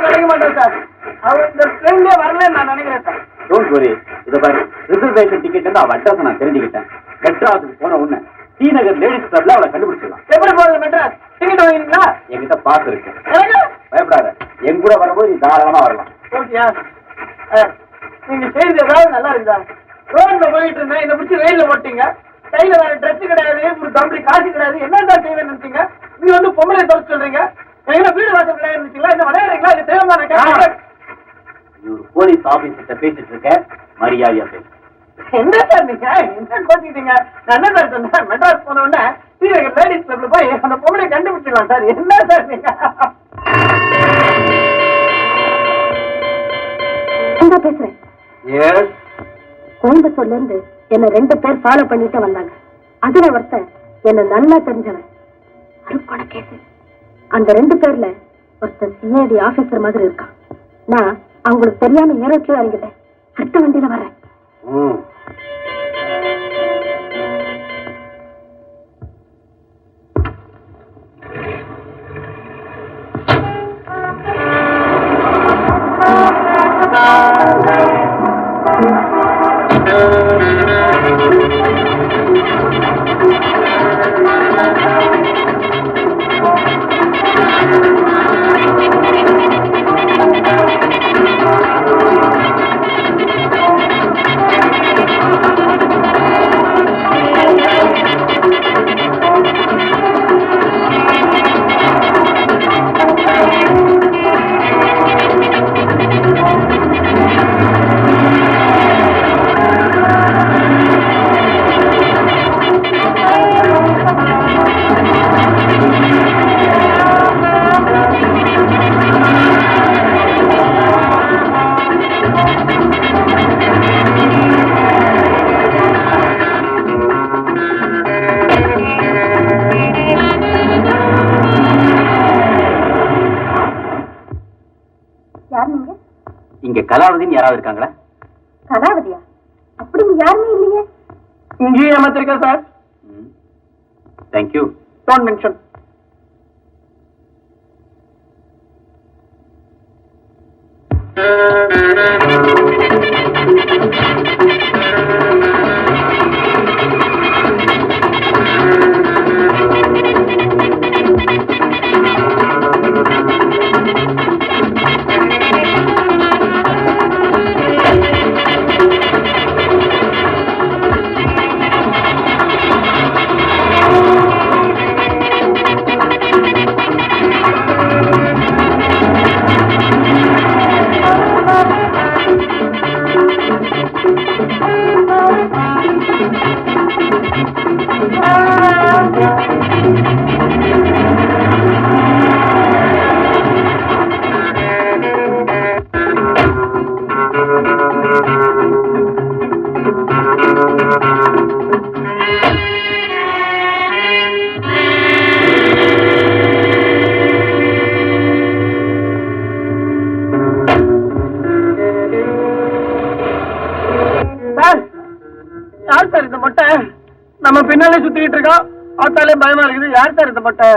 நினைக்க மாட்டேன் சார். அவர் இந்த ட்ரெயின்லயே வரலன்னு நான் நினைக்கிறேன் சார். Don't worry. இதை பாரு, ரிசர்வேஷன் டிக்கெட் அவ அட்ரஸ் நான் தெரிஞ்சுக்கிட்டேன். மெட்ராஸுக்கு போன உடனே டி நகர் லேடிஸ் கிளப்ல அவளை கண்டுபிடிச்சிடலாம். எப்படி போறது மெட்ராஸ்? டிக்கெட் வாங்கினீங்களா? என்கிட்ட பாஸ் இருக்கு. பயப்படாத, என் கூட வரும்போது நீ தாராளமா வரலாம். ஓகேயா? நீங்க செய்து ஏதாவது நல்லா இருக்குதா? ரோட்ல போயிட்டு இருந்தேன், இதை பிடிச்சி ரயில்ல போட்டீங்க. கையில வேற ட்ரெஸ் கிடையாது, ஒரு கம்பெனி காசு கிடையாது. என்னதான் செய்வேன்னு நினைச்சீங்க? நீங்க வந்து பொம்பளை தொலை சொல்றீங்க. எங்க வீடு வாசல் கிடையாது நினைச்சீங்களா? இந்த விளையாடுறீங்களா? இது தேவையான கேட்க. நீ ஒரு போலீஸ் ஆபீசர்கிட்ட பேசிட்டு இருக்க, மரியாதையா பேசு. என்ன சார் நீங்க என்ன கோச்சிக்கிட்டீங்க? நான் என்ன சார் சொன்னேன்? மெட்ராஸ் போன உடனே லேடிஸ் கிளப்ல போய் அந்த பொம்பளை கண்டுபிடிச்சிடலாம் சார். என்ன சார் நீங்க? பேசுறேன். கோயம்புத்தூர்ல இருந்து என்ன 2 பேர் ஃபாலோ பண்ணிட்டு வந்தாங்க. அதுல ஒருத்தன் என்ன நல்லா தெரிஞ்சவன், அருக்கோண கேசு. அந்த 2 பேர்ல ஒருத்தன் சிஐடி ஆபீசர் மாதிரி இருக்கான். நான் அவங்களுக்கு தெரியாம ஏரோட்லயே இறங்கிட்டேன். அடுத்த வண்டியில வரேன். இங்க கலாவதின்னு யாராவது இருக்காங்களா? கலாவதியா? அப்படி யாருமே இல்லையே. இங்கேயே ஏமாத்திருக்கேன் சார். தேங்க்யூ. Don't mention. நம்ம பின்னாலே சுத்திக்கிட்டு இருக்கோம். பார்த்தாலே பயமா இருக்குது. யார் சார் இந்த மொட்டை?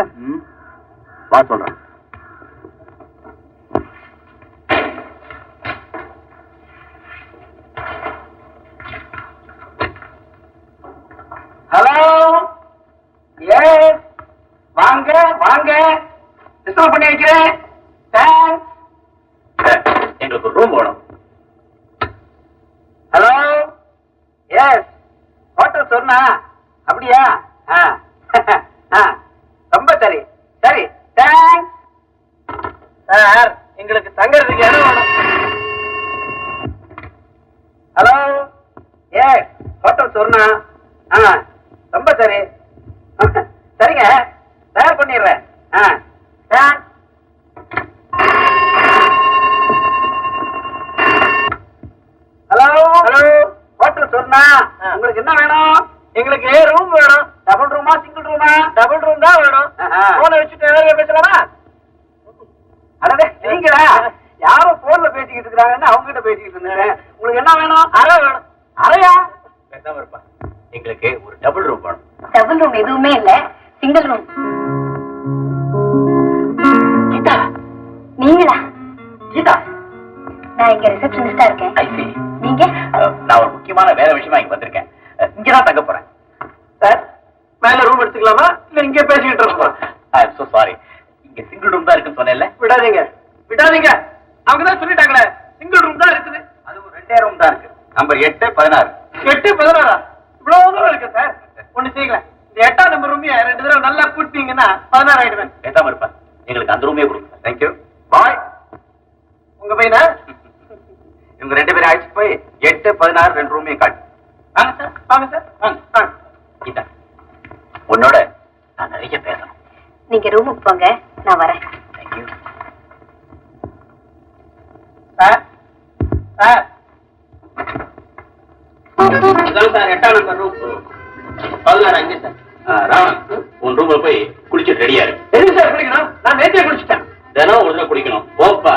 வா சொல்றேன். ஹலோ, எஸ், வாங்க வாங்க, டிஸ்டர்ப் பண்ணி வைக்கிறேன். எங்களுக்கு ரூம் வேணும். ஹலோ, எஸ், ஹோட்டல் சொன்னா அப்படியா? ரொம்ப சரி சரி, தேங்க்ஸ் சார். எங்களுக்கு தங்கறதுக்கு இடம் வேணும். ஹலோ, எஸ், ஹோட்டல் சொன்னா ரொம்ப சரி. சரிங்க, தயார் பண்ணிடுறேன். தேங்க்ஸ். ஹலோ ஹலோ, ஹோட்டல் சொன்னா உங்களுக்கு என்ன வேணும்? எங்களுக்கு ரூம் வேணும். டபுள் ரூமா சிங்கிள் ரூமா? டபுள் ரூம் தான் வேணும். போனை வச்சுட்டு வேற பேசலாமா? அடடே, நீங்களா? யாரோ போன்ல பேசிக்கிட்டு இருக்கிறாங்கன்னு அவங்க கிட்ட பேசிக்கிட்டு இருந்தேன். உங்களுக்கு என்ன வேணும்? அறை வேணும். அறையா? இருப்பா, எங்களுக்கு ஒரு டபுள் ரூம் வேணும். டபுள் ரூம் எதுவுமே இல்ல, சிங்கிள் ரூம். நீங்களா? கீதா, நான் இங்க ரிசப்ஷனிஸ்டா இருக்கேன். I see. நீங்க? நான் ஒரு முக்கியமான வேலை விஷயமா இங்க வந்திருக்கேன். இங்கதான் தங்க போறேன். சார், மேல ரூம் எடுத்துக்கலாமா இல்ல இங்கே பேசிக்கிட்டு இருக்கோமா? I am so sorry. இங்க சிங்கிள் ரூம் தான் இருக்குன்னு சொன்னேன்ல. விடாதீங்க விடாதீங்க, அவங்க தான் சொல்லிட்டாங்களே சிங்கிள் ரூம் தான் இருக்குது. அதுவும் 2 ரூம் தான் இருக்கு. நம்பர் 8, 16. 8, 16 இவ்வளவு தூரம் இருக்கு சார். ஒண்ணு செய்யுங்களேன், இந்த 8ஆம் நம்பர் ரூம் 2 தடவை நல்லா கூட்டிங்கன்னா 16 ஆயிடுவேன். பேசாம இருப்பேன். எங்களுக்கு அந்த ரூமே கொடுங்க. Thank you bye. உங்க பையனா? இவங்க 2 பேரும் அழைச்சிட்டு போய் 8, 16 2 ரூமையும் காட்டு. வாங்க சார், வாங்க சார், வாங்க. கீதா, உன்னோட நான் நிறைய பேசணும். நீங்க ரூமுக்கு போங்க, நான் வரேன். தேங்க்யூ. சார் சார், இதான் சார் 8ஆம் நம்பர் ரூம். 16 அங்கே சார். ராமன், உன் ரூம்ல போய் குளிச்சுட்டு ரெடியா இரு. எது சார் குளிக்கணும்? நான் நேற்றே குளிச்சுட்டேன். தினம் ஒரு தடவை குளிக்கணும். போப்பா.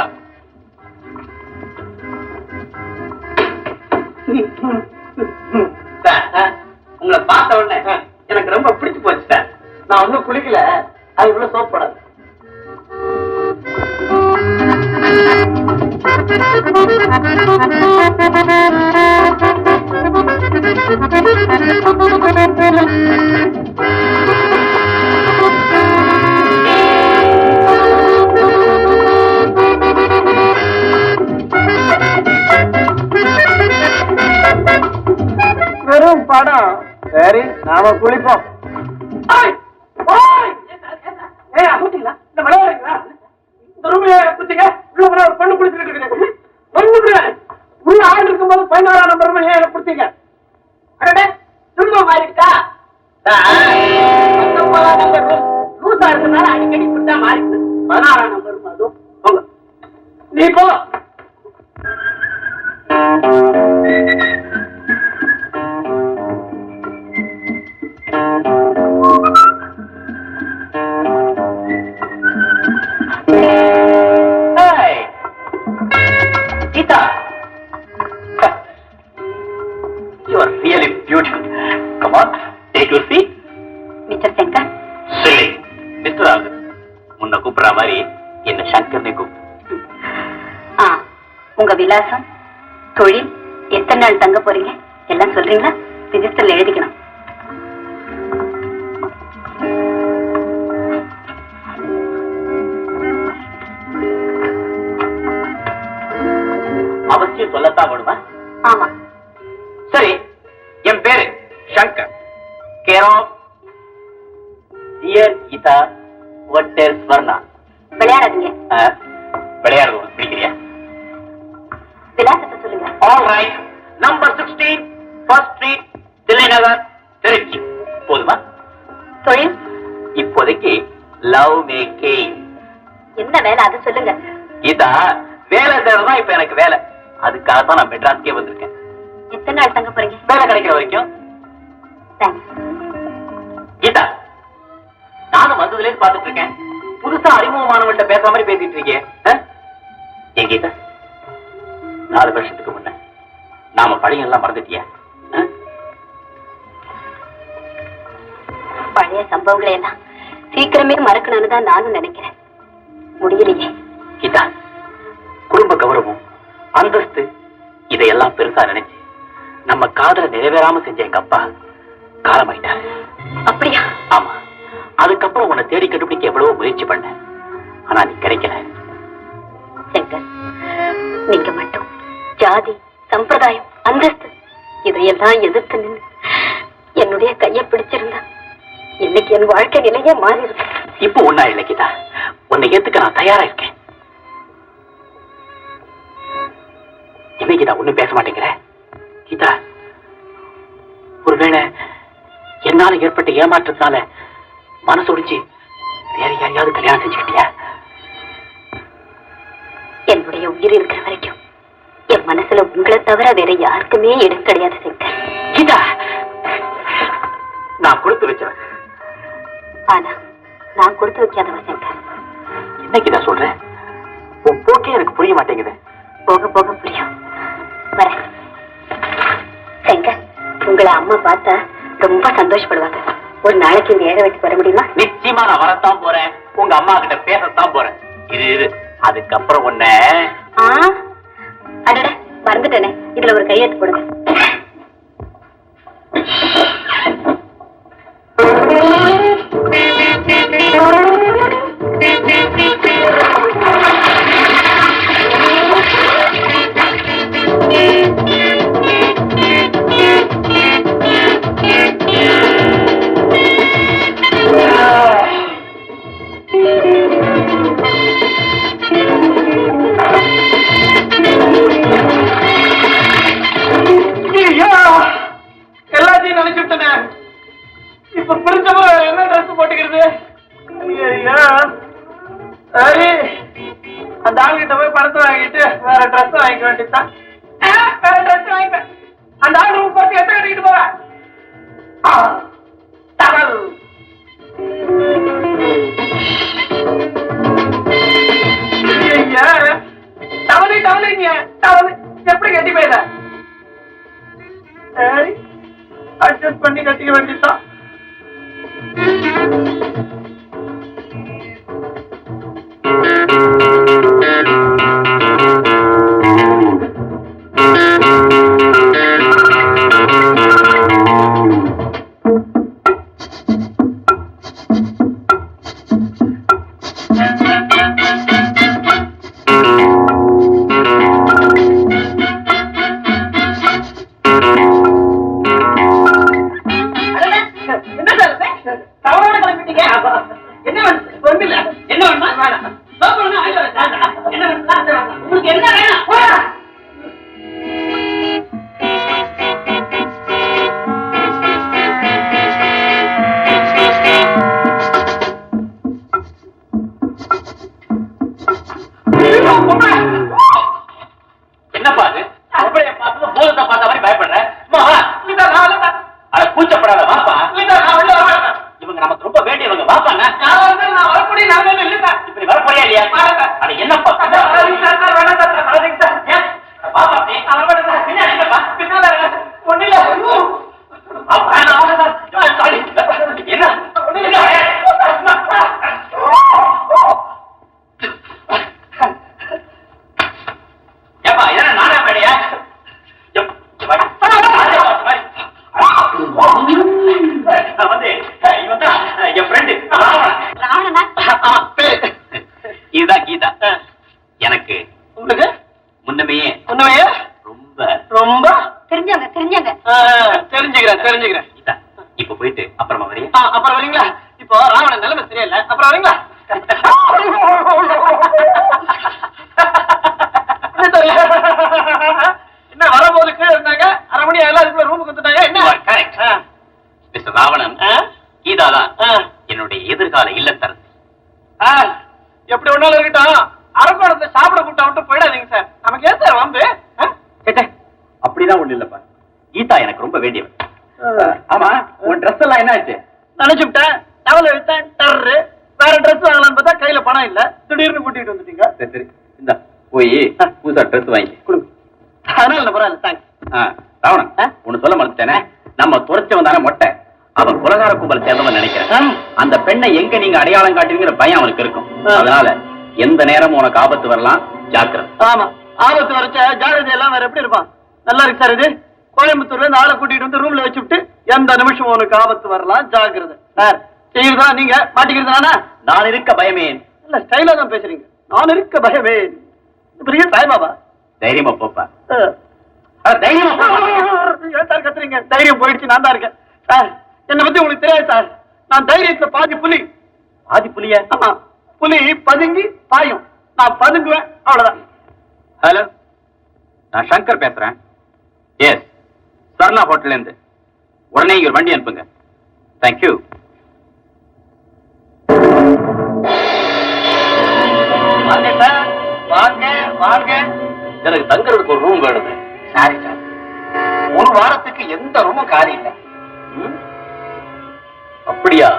சார், உங்களை பார்த்த உடனே எனக்கு ரொம்ப பிடிச்சு போச்சு சார். நான் ஒன்னும் குளிக்கல, அது இவ்வளவு சோப் போடாது. வெறும் படம். சரி, நாம குளிப்போம். இந்த விளையாடுங்களா? இந்த ரூம்ல குளிச்சீங்க, உள்ள போனா ஒரு பொண்ணு குளிச்சுட்டு இருக்குது. உள்ள ஆள் இருக்கும்போது 16ஆம் நம்பர் ரூம் ஏன் குளிச்சீங்க? அடடே, சும்மா மாறிட்டா. 19ஆம் நம்பர் ரூம் லூசா இருக்கனால அடிக்கடி குளிச்சா மாறிடுது. 16ஆம் நம்பர் ரூம் அதுவும் போங்க. நீ போ. Gita, you are really beautiful. Come on, take your seat. Mister Shankar, Silly, Mr. Raghun. உன்னை கூப்பிடுற மாதிரி என்ன சங்கர்னே கூப்பிடு. உங்க விலாசம், தொழில், எத்தனை நாள் தங்க போறீங்க எல்லாம் சொல்றீங்களா? ரிஜிஸ்டர்ல எழுதிக்கணும். அவசியம் சொல்லத்தான் வேணுமா? ஆமா. சரி, என் பேரு Shankar. Care of dear Geetha வட்டர் ஸ்வர்ணா. விளையாடாதீங்க. விளையாடுறது உனக்கு பிடிக்கிறியா? விலாசத்தை சொல்லுங்க. All right. Number 16 first street, Thillai Nagar, Tiruchi. போதுமா? தொழில்? இப்போதைக்கு லவ் மேக்கிங். என்ன வேலை அது சொல்லுங்க. கீதா, வேலை தேவைதான் இப்ப எனக்கு வேலை. அதுக்காக தான் நான் மெட்ராஸ்க்கே வந்திருக்கேன். எத்தனை நாள் தங்க போறீங்க? வேலை கிடைக்கிற வரைக்கும். தேங்க்ஸ். கீதா, நானும் வந்ததுல இருந்து பாத்துட்டு இருக்கேன். புதுசா அறிமுகமானவன்கிட்ட பேசுற மாதிரி பேசிட்டு இருக்கேன். ஏன் கீதா, 4 வருஷத்துக்கு முன்ன நாம பழைய எல்லாம் மறந்துட்டியா? பழைய சம்பவங்களை எல்லாம் சீக்கிரமே மறக்கணும்னு தான் நானும் நினைக்கிறேன். முடியலையே. கீதா, குடும்ப கௌரவம், அந்தஸ்து, இதையெல்லாம் பெருசா நினைச்சு நம்ம காதல நிறைவேறாம செஞ்ச எங்க அப்பா காலமாயிட்டாரு. அப்படியா? ஆமா. அதுக்கப்புறம் உன்னை தேடி கண்டுபிடிக்க எவ்வளவோ முயற்சி பண்ண, ஆனா நீ கிடைக்கல. சங்கர், நீங்க மட்டும் ஜாதி, சம்பிரதாயம், அந்தஸ்து இதையெல்லாம் எதிர்த்து நின்று என்னுடைய கையை பிடிச்சிருந்தா இன்னைக்கு என் வாழ்க்கை நிலையே மாறி இருக்கு. இப்போ ஒன்னா இல்லை கீதா, உன்னை ஏத்துக்க நான் தயாரா இருக்கேன். என்ன கீதா ஒண்ணும் பேச மாட்டேங்கிற? கீதா, ஒருவேளை என்னால ஏற்பட்ட ஏமாற்றத்தினால மனசு ஒடிச்சு வேற யாரையாவது கல்யாணம் செஞ்சுக்கிட்டியா? என்னுடைய உயிர் இருக்கிற வரைக்கும் என் மனசுல உங்களை தவிர வேற யாருக்குமே இடம் கிடையாது சங்கர். கீதா, நான் கொடுத்து வச்சேன். ஆனா நான் கொடுத்து வைக்காதவ சங்கர். என்ன கீதா சொல்ற? உன் போக்கே எனக்கு புரிய மாட்டேங்குது. போக போக புரியும். வரேன் சங்கர். உங்களை அம்மா பார்த்தா ரொம்ப சந்தோஷப்படுவாங்க. ஒரு நாளைக்கு இந்த ஏழை வீட்டுக்கு வர முடியுமா? நிச்சயமா நான் வரத்தான் போறேன். உங்க அம்மா கிட்ட பேசத்தான் போறேன். இது அதுக்கப்புறம் உன்ன அடட மறந்துட்டேனே, இதுல ஒரு கையெழுத்து போடுங்க. எல்லாத்தையும் நினைச்சுட்டேனே. இப்ப புரிஞ்சவங்க என்ன ட்ரெஸ் போட்டுக்கிறது? சரி, அந்த ஆள்கிட்ட போய் பணத்தை வாங்கிட்டு வேற ட்ரெஸ் வாங்கிக்க வேண்டியதுதான். வேற ட்ரெஸ் வாங்கிப்பேன். அந்த ஆள் ரூம் பார்த்து எத்த கட்டிக்கிட்டு போவேன். டவலு டவலுங்க டவலு எப்படி கட்டி போயிட? சரி, அட்ஜஸ்ட் பண்ணி கட்டிக்க வேண்டியதுதான். என்னப்பா அது? அப்படியே பார்த்தது போலத்தை பார்த்த மாதிரி பயப்படுற? கூச்சப்படாத வாப்பா. இவங்க நமக்கு ரொம்ப வேண்டியவங்க வாப்பா. இப்படி வரப்போறியா இல்லையா? அது என்னப்பா ஏப்பா இதென்ன நாடா பேடையா? வந்து இவன் தான் என் ஃப்ரெண்டு இதுதான் கீதா. எனக்கு உங்களுக்கு முன்னமையே ரொம்ப ரொம்ப தெரிஞ்சுக்கிறேன். கீதா இப்ப போயிட்டு அப்புறமா வரையா? அப்புறம் வரீங்களா? இப்போ ராவணன் நிலைமை சரியில்லை, அப்புறம் வரீங்களா? என்ன வரும்போது கீழே இருந்தாங்க, அரை மணி எல்லாருக்குள்ள ரூமுக்கு வந்துட்டாங்க. என்ன கரெக்ட் மிஸ்டர் ராவணன், கீதா தான் என்னுடைய எதிர்கால இல்லத்தரசி. எப்படி ஒன்னாலும் இருக்கட்டும், அரக்கோணத்தை சாப்பிட கூட்ட விட்டு போயிடாதீங்க சார். நமக்கு ஏன் சார் வந்து? அப்படிதான் ஒண்ணு இல்லப்பா, கீதா எனக்கு ரொம்ப வேண்டியவன். ஆமா, உன் ட்ரெஸ் எல்லாம் என்ன ஆச்சு? நினைச்சுட்டேன், டவல் எடுத்தேன், டர்ரு வேற ட்ரெஸ் வாங்கலாம்னு பார்த்தா கையில பணம் இல்ல, திடீர்னு கூட்டிட்டு வந்துட்டீங்க. சரி சரி, இந்த போய் புதுசா ட்ரெஸ் வாங்கி கொடுங்க. அதனால பரவாயில்ல, தேங்க்ஸ். ராவணன், ஒண்ணு சொல்ல மறந்துட்டேனே, நம்ம துறைச்சவன் தானே மொட்டை, அவன் குலகார கும்பல் சேர்ந்தவன் நினைக்கிறேன். அந்த பெண்ணை எங்க நீங்க அடையாளம் காட்டுவீங்கிற பயம் அவனுக்கு இருக்கும். அதனால எந்த நேரமும் உனக்கு ஆபத்து வரலாம், ஜாக்கிரதை. ஆமா, ஆபத்து வரைச்ச ஜாகிரதை எல்லாம் வேற எப்படி இருப்பான்? நல்லா இருக்கு சார். இது கோயம்புத்தூர்ல இருந்து ஆளை கூட்டிட்டு வந்து ரூம்ல வச்சுட்டு எந்த நிமிஷம் உனக்கு ஆபத்து வரலாம், ஜாக்கிரதை. சார் செய்யுறதா நீங்க மாட்டிக்கிறதுனா? நான் இருக்க பயமே. இல்ல ஸ்டைலா தான் பேசுறீங்க. நான் இருக்க பயமே பெரிய சாய்பாபா. தைரியமா போப்பா. தைரியமா சார் கத்துறீங்க. தைரியம் போயிடுச்சு, நான் தான் இருக்கேன் சார். என்னை பத்தி உங்களுக்கு தெரியாது சார், நான் தைரியத்துல பாதி புலி. பாதி புலியா? ஆமா, புலி பதுங்கி பாயும், நான் பதுங்குவேன், அவ்வளவுதான். ஹலோ, நான் சங்கர் பேசுறேன். எஸ், சர்ணா ஹோட்டல்ல இருந்து. உடனே ஒரு வண்டி அனுப்புங்க. தேங்க்யூ. வாங்க சார், வாங்க வாங்க. எனக்கு தங்கறதுக்கு ஒரு ரூம் வேணுது. சாரி சார், ஒரு வாரத்துக்கு எந்த ரூமும் காலி இல்லை. அப்படியா?